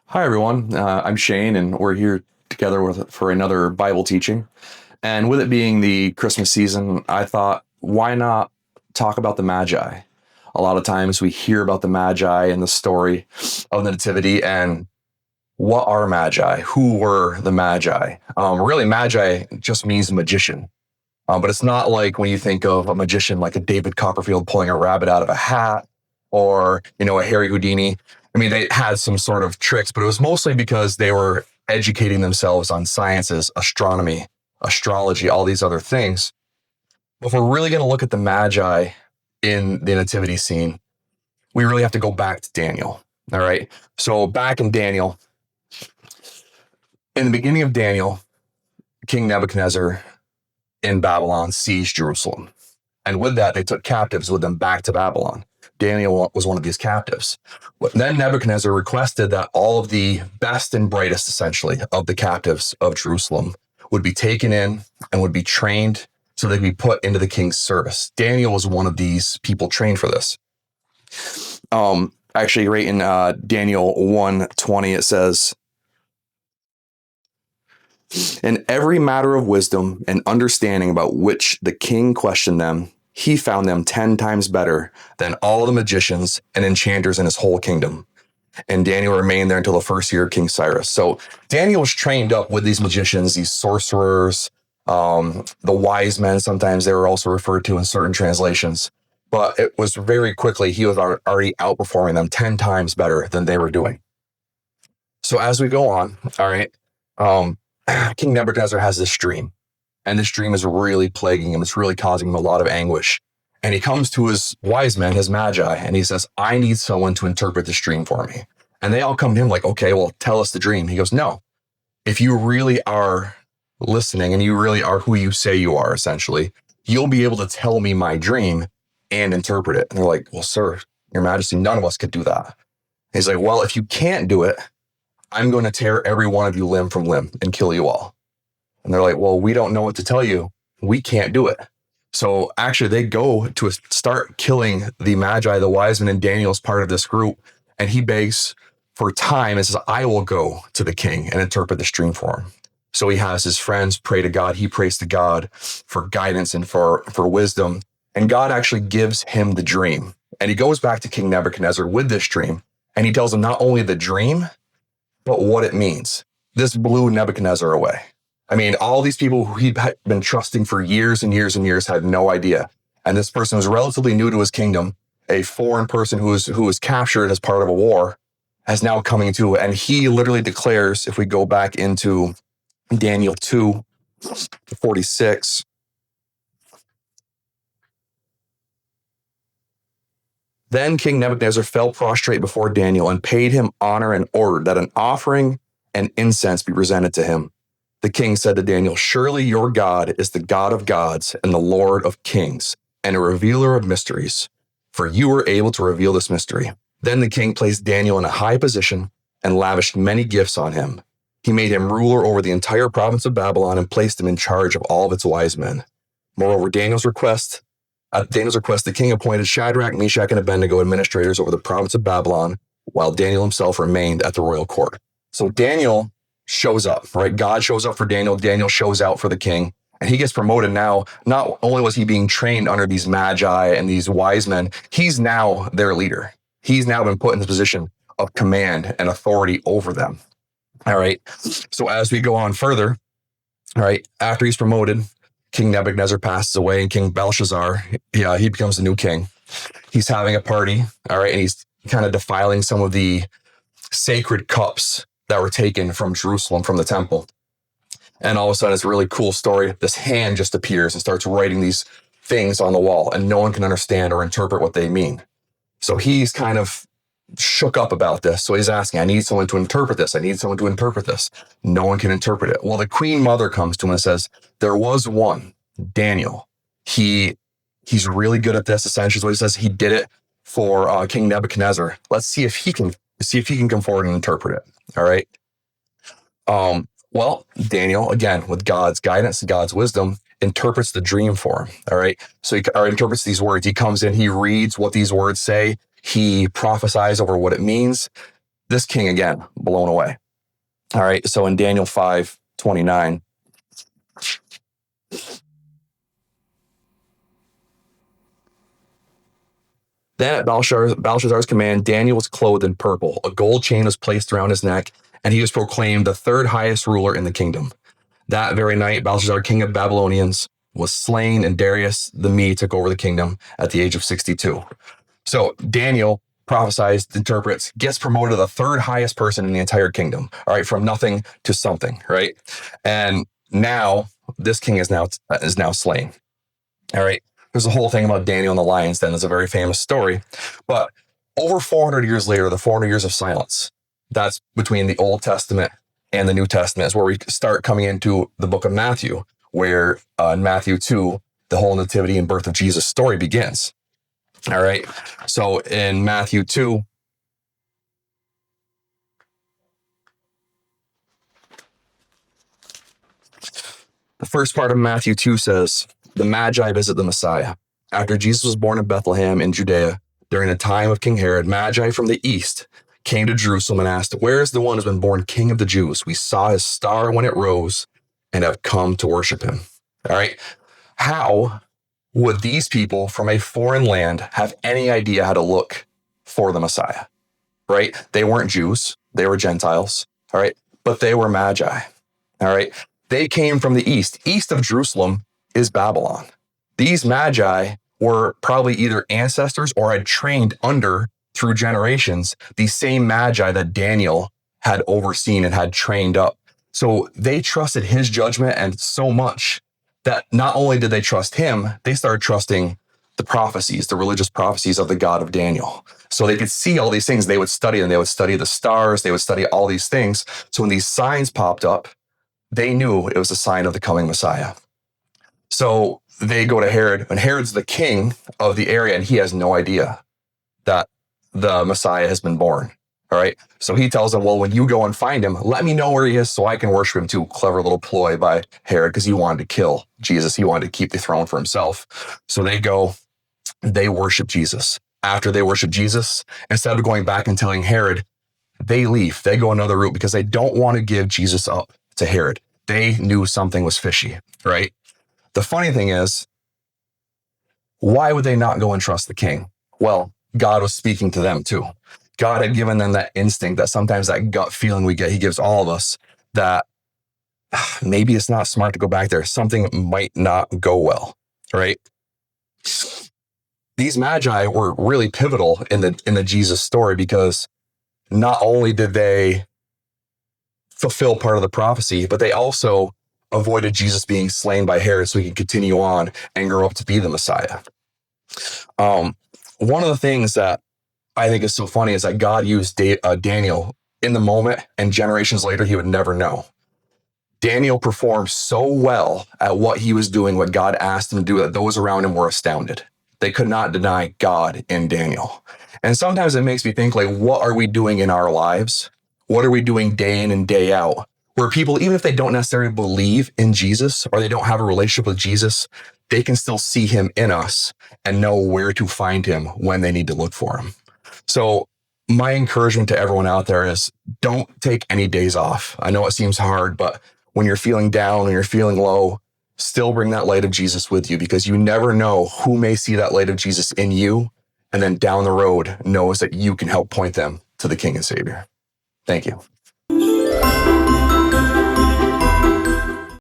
Hi, everyone. I'm Shane, and we're here together for another Bible teaching. And with it being the Christmas season, I thought, why not talk about the Magi? A lot of times we hear about the Magi and the story of the Nativity, and what are Magi? Who were the Magi? Really, Magi just means magician. But it's not like when you think of a magician like a David Copperfield pulling a rabbit out of a hat or, a Harry Houdini. I mean, they had some sort of tricks, but it was mostly because they were educating themselves on sciences, astronomy, astrology, all these other things. But if we're really going to look at the Magi in the nativity scene, we really have to go back to Daniel. All right. So back in Daniel, in the beginning of Daniel, King Nebuchadnezzar in Babylon sieged Jerusalem. And with that, they took captives with them back to Babylon. Daniel was one of these captives. Then Nebuchadnezzar requested that all of the best and brightest, essentially, of the captives of Jerusalem would be taken in and would be trained so they'd be put into the king's service. Daniel was one of these people trained for this. Actually, right in Daniel 1:20, it says, "In every matter of wisdom and understanding about which the king questioned them, he found them 10 times better than all the magicians and enchanters in his whole kingdom. And Daniel remained there until the first year of King Cyrus." So Daniel was trained up with these magicians, these sorcerers, the wise men. Sometimes they were also referred to in certain translations. But it was very quickly, he was already outperforming them 10 times better than they were doing. So as we go on, all right, King Nebuchadnezzar has this dream, and this dream is really plaguing him. It's really causing him a lot of anguish. And he comes to his wise men, his Magi, and he says, "I need someone to interpret this dream for me." And they all come to him like, "Okay, well, tell us the dream." He goes, "No, if you really are listening and you really are who you say you are, essentially, you'll be able to tell me my dream and interpret it." And they're like, "Well, sir, your majesty, none of us could do that." He's like, "Well, if you can't do it, I'm going to tear every one of you limb from limb and kill you all." And they're like, "Well, we don't know what to tell you. We can't do it." So actually they go to start killing the Magi, the wise men, and Daniel's part of this group. And he begs for time and says, "I will go to the king and interpret this dream for him." So he has his friends pray to God. He prays to God for guidance and for wisdom. And God actually gives him the dream. And he goes back to King Nebuchadnezzar with this dream. And he tells him not only the dream, but what it means. This blew Nebuchadnezzar away. I mean, all these people who he'd been trusting for years and years and years had no idea. And this person was relatively new to his kingdom, a foreign person who was captured as part of a war, has now coming to, and he literally declares, if we go back into Daniel 2:46, "Then King Nebuchadnezzar fell prostrate before Daniel and paid him honor and ordered that an offering and incense be presented to him. The king said to Daniel, 'Surely your God is the God of gods and the Lord of kings and a revealer of mysteries, for you were able to reveal this mystery.' Then the king placed Daniel in a high position and lavished many gifts on him. He made him ruler over the entire province of Babylon and placed him in charge of all of its wise men. Moreover, at Daniel's request, the king appointed Shadrach, Meshach, and Abednego administrators over the province of Babylon, while Daniel himself remained at the royal court." So Daniel shows up, right? God shows up for Daniel. Daniel shows out for the king, and he gets promoted now. Not only was he being trained under these Magi and these wise men, he's now their leader. He's now been put in the position of command and authority over them. All right. So as we go on further, all right, after he's promoted, King Nebuchadnezzar passes away, and King Belshazzar, he becomes the new king. He's having a party, all right, and he's kind of defiling some of the sacred cups that were taken from Jerusalem, from the temple. And all of a sudden, it's a really cool story. This hand just appears and starts writing these things on the wall, and no one can understand or interpret what they mean. So he's kind of shook up about this. So he's asking, "I need someone to interpret this. I need someone to interpret this." No one can interpret it. Well, the queen mother comes to him and says, "There was one, Daniel. He's really good at this." Essentially, what he says, he did it for King Nebuchadnezzar. Let's see if he can come forward and interpret it. All right. Well, Daniel, again, with God's guidance, God's wisdom, interprets the dream for him. All right. So he interprets these words. He comes in, he reads what these words say. He prophesies over what it means. This king, again, blown away. All right. So in Daniel 5:29, then at Belshazzar's command, Daniel was clothed in purple. A gold chain was placed around his neck, and he was proclaimed the third highest ruler in the kingdom. That very night, Belshazzar, king of Babylonians, was slain, and Darius the Mede took over the kingdom at the age of 62. So Daniel prophesies, interprets, gets promoted to the third highest person in the entire kingdom. All right, from nothing to something, right? And now this king is now slain. All right. There's a whole thing about Daniel and the lions then. There's a very famous story. But over 400 years later, the 400 years of silence, that's between the Old Testament and the New Testament, is where we start coming into the book of Matthew, where in Matthew 2, the whole nativity and birth of Jesus story begins. All right. So in Matthew 2, the first part of Matthew 2 says, the Magi visit the Messiah. After Jesus was born in Bethlehem in Judea, during the time of King Herod, Magi from the east came to Jerusalem and asked, where is the one who has been born King of the Jews? We saw his star when it rose and have come to worship him. All right. How would these people from a foreign land have any idea how to look for the Messiah? Right? They weren't Jews. They were Gentiles. All right. But they were Magi. All right. They came from the east. East of Jerusalem is Babylon. These Magi were probably either ancestors or had trained under, through generations, the same Magi that Daniel had overseen and had trained up. So they trusted his judgment, and so much that not only did they trust him, they started trusting the prophecies, the religious prophecies of the God of Daniel. So they could see all these things. They would study them. They would study the stars. They would study all these things. So when these signs popped up, they knew it was a sign of the coming Messiah. So they go to Herod, and Herod's the king of the area, and he has no idea that the Messiah has been born. All right. So he tells them, well, when you go and find him, let me know where he is so I can worship him too. Clever little ploy by Herod, because he wanted to kill Jesus. He wanted to keep the throne for himself. So they go, they worship Jesus. After they worship Jesus, instead of going back and telling Herod, they leave. They go another route because they don't want to give Jesus up to Herod. They knew something was fishy, right? The funny thing is, why would they not go and trust the king? Well, God was speaking to them too. God had given them that instinct, that sometimes that gut feeling we get, he gives all of us, that maybe it's not smart to go back there. Something might not go well, right? These Magi were really pivotal in the Jesus story, because not only did they fulfill part of the prophecy, but they also avoided Jesus being slain by Herod so he could continue on and grow up to be the Messiah. One of the things that I think is so funny is that God used Daniel in the moment, and generations later, he would never know. Daniel performed so well at what he was doing, what God asked him to do, that those around him were astounded. They could not deny God in Daniel. And sometimes it makes me think, like, what are we doing in our lives? What are we doing day in and day out? Where people, even if they don't necessarily believe in Jesus or they don't have a relationship with Jesus, they can still see him in us and know where to find him when they need to look for him. So my encouragement to everyone out there is, don't take any days off. I know it seems hard, but when you're feeling down and you're feeling low, still bring that light of Jesus with you, because you never know who may see that light of Jesus in you, and then down the road knows that you can help point them to the King and Savior. Thank you.